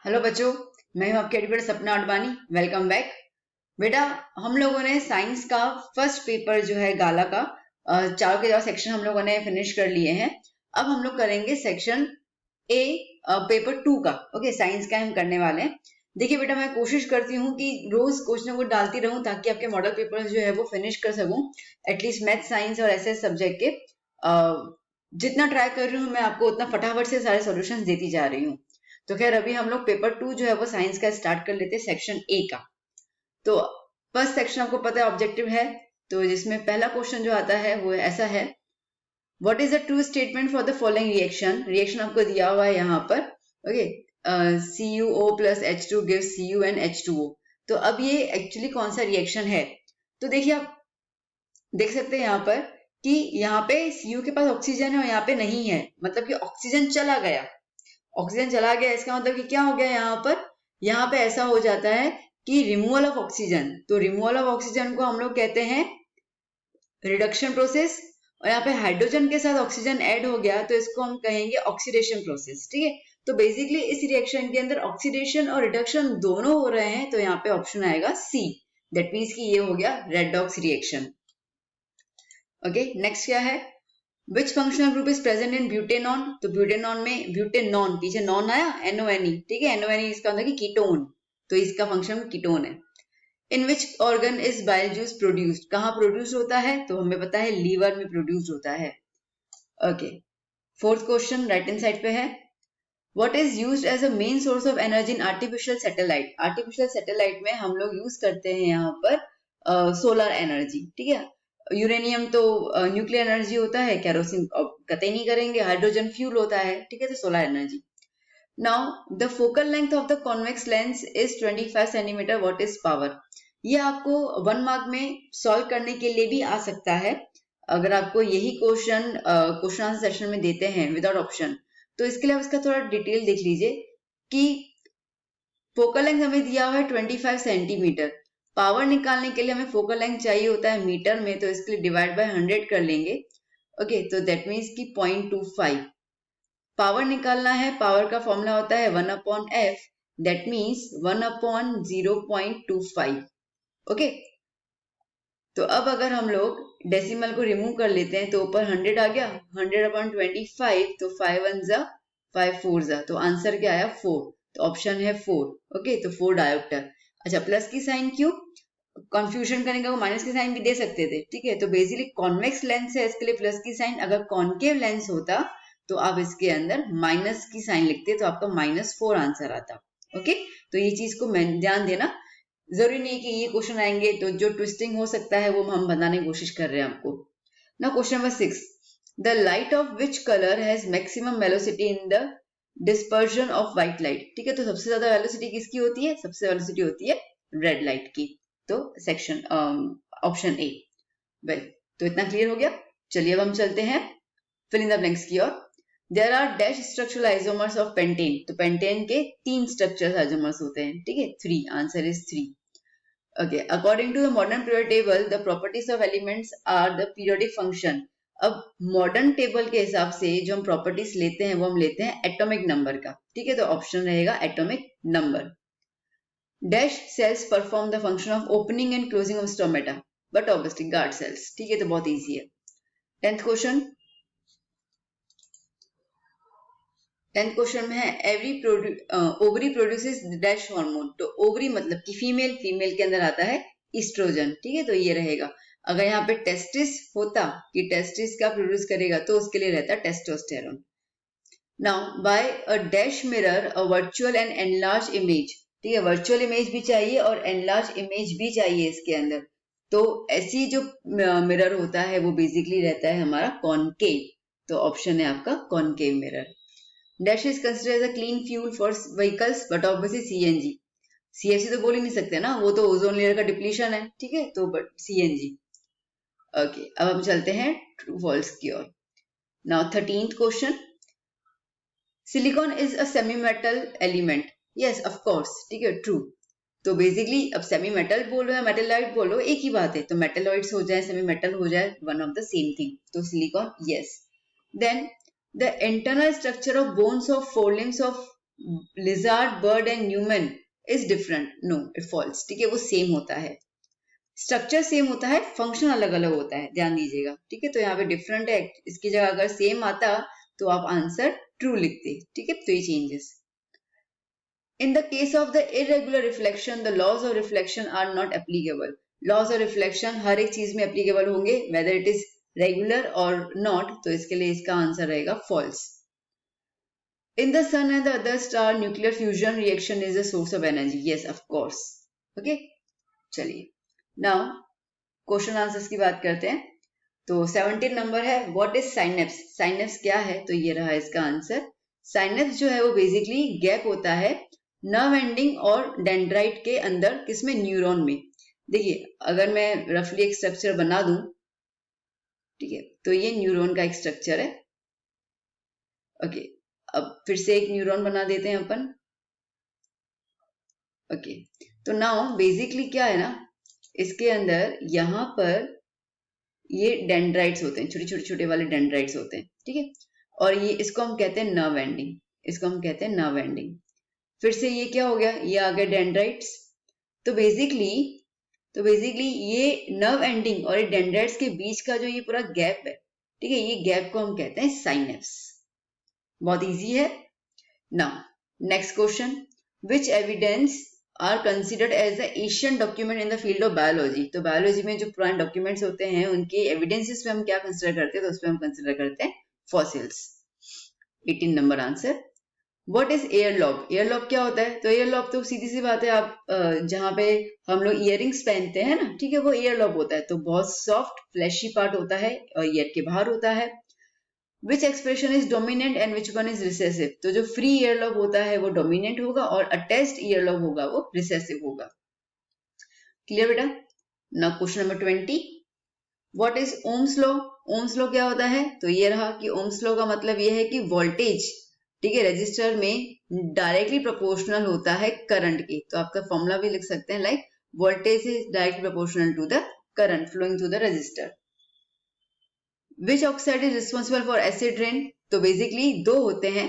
Hello बच्चों, मैं हूं आपकी एडुकेटर सपना अडवाणी। Welcome back. बेटा, हम लोगों ने साइंस का फर्स्ट पेपर जो है गाला का चारों के चारों सेक्शन हम लोगों ने फिनिश कर लिए हैं। अब हम लोग करेंगे सेक्शन ए, पेपर 2 का। ओके, साइंस का हम करने वाले हैं। देखिए बेटा, मैं कोशिश करती हूँ कि रोज कुछ ना कुछ डालती रहूं ताकि आपके मॉडल पेपर जो है वो फिनिश कर सकूं, एटलीस्ट मैथ, साइंस और एसएस सब्जेक्ट के। जितना ट्राई कर रही हूँ मैं आपको उतना फटाफट से सारे सॉल्यूशंस देती जा रही हूँ। तो खैर, अभी हम लोग पेपर 2 जो है वो साइंस का स्टार्ट कर लेते हैं, सेक्शन ए का। तो फर्स्ट सेक्शन आपको पता है ऑब्जेक्टिव है, तो जिसमें पहला क्वेश्चन जो आता है वो ऐसा है, what is the true statement for the following reaction. Reaction आपको दिया हुआ है यहाँ पर। Okay, CuO plus H2 gives CuN H2O। तो अब ये एक्चुअली कौन सा रिएक्शन है? तो देखिए, आप देख सकते हैं यहाँ पर कि यहाँ पे Cu के पास ऑक्सीजन है और यहाँ पे नहीं है, मतलब कि ऑक्सीजन चला गया। ऑक्सीजन चला गया, इसका मतलब कि क्या हो गया यहाँ पर? यहाँ पे ऐसा हो जाता है कि रिमूवल ऑफ ऑक्सीजन। तो रिमूवल ऑफ ऑक्सीजन को हम लोग कहते हैं रिडक्शन प्रोसेस, और यहाँ पे हाइड्रोजन के साथ ऑक्सीजन ऐड हो गया तो इसको हम कहेंगे ऑक्सीडेशन प्रोसेस। ठीक है, तो बेसिकली इस रिएक्शन के अंदर ऑक्सीडेशन और रिडक्शन दोनों हो रहे हैं, तो यहाँ पे ऑप्शन आएगा सी। दैट मीन्स कि ये हो गया रेडॉक्स रिएक्शन। ओके, नेक्स्ट क्या है? Which functional group is present in butanol? तो ब्यूटेनॉन में ब्यूटेनॉन, पीछे नॉन आया, NONE। ठीक है, NONE इसका मतलब कि कीटोन, तो इसका फंक्शन कीटोन है। In which organ is bile juice produced? कहाँ प्रोड्यूस होता है? तो हमें पता है लीवर में प्रोड्यूस होता है। Okay, fourth question right hand side पे है, What is used as a main source of energy in artificial satellite? Artificial satellite में हम लोग यूज करते हैं यहाँ पर सोलर एनर्जी। ठीक है, यूरेनियम तो न्यूक्लियर एनर्जी होता है, केरोसिन कतई नहीं करेंगे, हाइड्रोजन फ्यूल होता है। ठीक है, तो solar energy. Now the focal length of the convex lens is 25 centimetre, what is power? ये आपको 1 मार्क में सॉल्व करने के लिए भी आ सकता है। अगर आपको यही क्वेश्चन आंसर सेशन में देते हैं विदाउट ऑप्शन, तो इसके लिए आप इसका थोड़ा डिटेल देख लीजिए कि फोकल लेंथ हमें दिया हुआ है 25 सेंटीमीटर। पावर निकालने के लिए हमें फोकल लेंथ चाहिए होता है मीटर में, तो इसके लिए डिवाइड बाय 100 कर लेंगे। ओके, तो दैट मीन्स कि 0.25 पावर निकालना है। पावर का फॉर्मूला होता है 1/f, दैट मीन्स 1/0.25। ओके, तो अब अगर हम लोग डेसिमल को रिमूव कर लेते हैं तो ऊपर 100 आ गया, 100/25, तो 5 1 जा 5 4 जा, तो आंसर क्या आया? 4। तो ऑप्शन है 4। ओके, तो 4 डायोप्टर। अच्छा, प्लस की साइन क्यों? कंफ्यूजन करने का वो माइनस की साइन भी दे सकते थे। ठीक है, तो बेसिकली कॉन्वेक्स लेंस है, इसके लिए प्लस की साइन। अगर कॉन्केव लेंस होता तो आप इसके अंदर माइनस की साइन लिखते, तो आपका -4 आंसर आता। ओके, तो ये चीज को ध्यान देना। जरूरी नहीं कि ये क्वेश्चन आएंगे, तो जो ट्विस्टिंग हो सकता है वो हम बताने की कोशिश कर रहे हैं आपको। ना question number 6, the light of which colour has maximum velocity in the dispersion of white light? ठीक है, तो सबसे ज्यादा वेलोसिटी किसकी होती है? सबसे वेलोसिटी होती है रेड लाइट की। तो सेक्शन ऑप्शन ए। वेल, तो इतना क्लियर हो गया। चलिए अब हम चलते हैं फिल इन द ब्लैंक्स की ओर। There are dash structural isomers of pentane. तो पेंटेन के 3 स्ट्रक्चरल आइसोमर्स होते हैं। ठीक है, 3, answer is 3। Okay, according to the modern periodic table the properties of elements are the periodic function. अब modern table के हिसाब से जो हम प्रॉपर्टीज लेते हैं वो हम लेते हैं एटॉमिक नंबर का। ठीक है, तो ऑप्शन रहेगा atomic number. Dash cells perform the function of opening and closing of stomata, but obviously guard cells. ठीक है, तो बहुत इजी है। 10th question. 10th क्वेश्चन में है every ovary produces dash hormone. तो ओवरी मतलब कि फीमेल, फीमेल के अंदर आता है ईस्ट्रोजन। ठीक है, तो ये रहेगा। अगर यहाँ पे टेस्टिस होता कि टेस्टिस क्या प्रोड्यूस करेगा, तो उसके लिए रहता testosterone. Now by a dash mirror a virtual and enlarge image. ठीक है, वर्चुअल इमेज भी चाहिए और एनलार्ज इमेज भी चाहिए इसके अंदर। तो ऐसी जो मिरर होता है वो बेसिकली रहता है हमारा कॉनकेव। तो ऑप्शन है आपका concave mirror. Dash is considered as a clean fuel for vehicles, but obviously CNG। CFC तो बोल ही नहीं सकते ना, वो तो ओजोन लेयर का डिप्लीशन है। ठीक है, तो बट CNG। ओके, अब हम चलते हैं ट्रू फॉल्स की ओर। Now 13th question, silicon is a semi metal element. Yes, of course. ठीक है, ट्रू। तो बेसिकली अब सेमी मेटल बोलो या मेटेलॉइड बोलो, एक ही बात है। तो मेटेलॉइड्स हो जाए, सेमी मेटल हो जाए, one of the same thing. तो silicon, yes. Then the internal structure of bones of forelimbs of lizard, bird and human is different, no it false, ठीक है, वो सेम होता है, स्ट्रक्चर सेम होता है, फंक्शन अलग अलग होता है, ध्यान दीजिएगा, ठीक है। तो यहाँ पे डिफरेंट है, इसकी जगह अगर सेम आता तो आप आंसर ट्रू लिखते, ठीक है। तो ये changes. In the case of the irregular reflection, the laws of reflection are not applicable. Laws of reflection हर एक चीज में applicable होंगे, whether it is regular or not. तो इसके लिए इसका आंसर रहेगा false. In the sun and the other star, nuclear fusion reaction is a source of energy. Yes, of course. Okay. चलिए. Now, question answers की बात करते हैं. तो 17 नंबर है, what is synapse? Synapse क्या है? तो ये रहा इसका आंसर. Synapse जो है वो basically gap होता है नर्व एंडिंग और डेंड्राइट के अंदर, किसमें? न्यूरॉन में। देखिए अगर मैं रफली एक स्ट्रक्चर बना दूं, ठीक है, तो ये न्यूरॉन का एक स्ट्रक्चर है। ओके, अब फिर से एक न्यूरॉन बना देते हैं अपन। ओके, तो नाउ बेसिकली क्या है ना, इसके अंदर यहाँ पर ये डेंड्राइट्स होते हैं, छोटे छोटे छोटे वाले डेंड्राइट्स होते हैं, ठीक है। और ये इसको हम कहते हैं नर्व एंडिंग, इसको हम कहते हैं नर्व एंडिंग। फिर से ये क्या हो गया, ये आ गया डेंड्राइट्स। तो बेसिकली ये नर्व एंडिंग और ये डेंड्राइट्स के बीच का जो ये पूरा गैप है, ठीक है, ये गैप को हम कहते हैं साइनेप्स। बहुत इजी है। Now next question, which evidence are considered as the Asian document in the field of biology? तो बायोलॉजी में जो पुराने डॉक्यूमेंट्स होते हैं उनके एविडेंसेस पे हम क्या कंसिडर करते हैं? तो उसपे हम कंसिडर करते हैं fossils. 18 number answer. What is earlobe? earlobe क्या होता है? तो earlobe तो सीधी सी बात है, आप जहाँ पे हम लोग इयरिंग्स पहनते हैं ना, ठीक है, वो earlobe होता है। तो बहुत सॉफ्ट फ्लैशी पार्ट होता है और ईयर के बाहर होता है। Which expression is dominant and which one is recessive? तो जो free earlobe होता है वो dominant होगा और attached earlobe होगा वो recessive होगा। क्लियर बेटा? Now question number 20, What is Ohm's law? Ohm's law क्या होता है? तो ये रहा कि Ohm's law का मतलब ये है कि वोल्टेज, ठीक है, रजिस्टर में डायरेक्टली प्रोपोर्शनल होता है करंट के। तो आपका फॉर्मूला भी लिख सकते हैं, like voltage is directly proportional to the current flowing through the resistor. Which oxide is responsible for acid rain? तो बेसिकली दो होते हैं,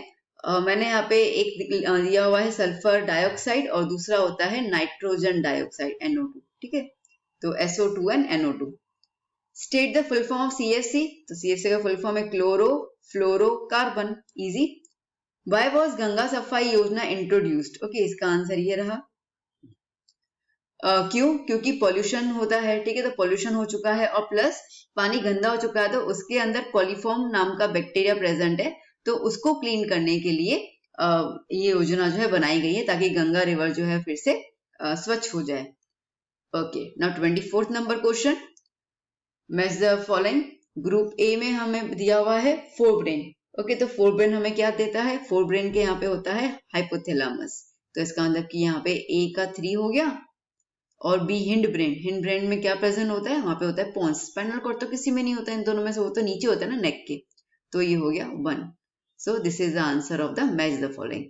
मैंने यहाँ पे एक दिया हुआ है सल्फर डाइऑक्साइड और दूसरा होता है नाइट्रोजन डाइऑक्साइड NO2, ठीक है। तो SO2 and NO2। State the full form of CFC? तो CFC का फुल फॉर्म है chloro fluoro carbon. Easy. Why was Ganga सफाई योजना इंट्रोड्यूस्ड? ओके, इसका आंसर ये रहा। क्यों? क्योंकि पॉल्यूशन होता है, ठीक है, तो पॉल्यूशन हो चुका है और प्लस पानी गंदा हो चुका है, तो उसके अंदर कॉलीफॉर्म नाम का बैक्टीरिया प्रेजेंट है, तो उसको क्लीन करने के लिए ये योजना जो है बनाई गई है, ताकि गंगा रिवर जो है फिर से स्वच्छ हो जाए। Okay, now 24th number question, match the following. Group A में हमें दिया हुआ है फोरब्रेन। ओके, तो फोरब्रेन हमें क्या देता है? फोरब्रेन के यहाँ पे होता है हाइपोथैलेमस। तो इसका मतलब कि यहाँ पे A का 3 हो गया और B hind brain. Hind brain में क्या प्रेजेंट होता है? वहां पे होता है पोन्स। स्पाइनल कॉर्ड तो किसी में नहीं होता है, इन दोनों में से वो तो नीचे होता है ना, नेक के। तो ये हो गया 1। So this is the answer of the match the following.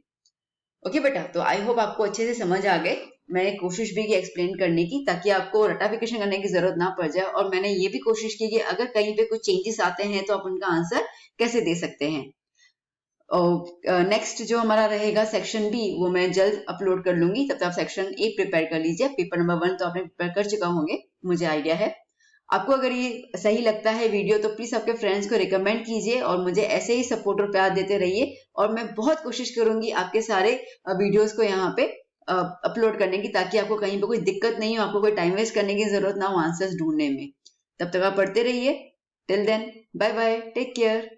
Okay बेटा, तो आई होप आपको अच्छे से समझ आ गए। मैंने कोशिश भी की एक्सप्लेन करने की, ताकि आपको रटाफिकेशन करने की जरूरत ना पड़ जाए, और मैंने ये भी कोशिश की कि अगर कहीं पे कुछ चेंजेस आते हैं तो आप उनका आंसर कैसे दे सकते हैं। और नेक्स्ट जो हमारा रहेगा सेक्शन बी, वो मैं जल्द अपलोड कर लूंगी, तब तक आप सेक्शन ए प्रिपेयर कर लीजिए। पेपर नंबर 1 तो आपने प्रिपेयर कर चुका होंगे, मुझे आइडिया है। आपको अगर ये सही लगता है वीडियो, तो प्लीज आपके फ्रेंड्स को रिकमेंड कीजिए और मुझे ऐसे ही सपोर्ट और प्यार देते रहिए, और मैं बहुत कोशिश करूंगी आपके सारे वीडियोस को यहाँ पे अपलोड करने की, ताकि आपको कहीं पे कोई दिक्कत नहीं हो, आपको कोई टाइम वेस्ट करने की जरूरत ना हो आंसर्स ढूंढने में। तब तक आप पढ़ते रहिए। Till then, bye bye, take care.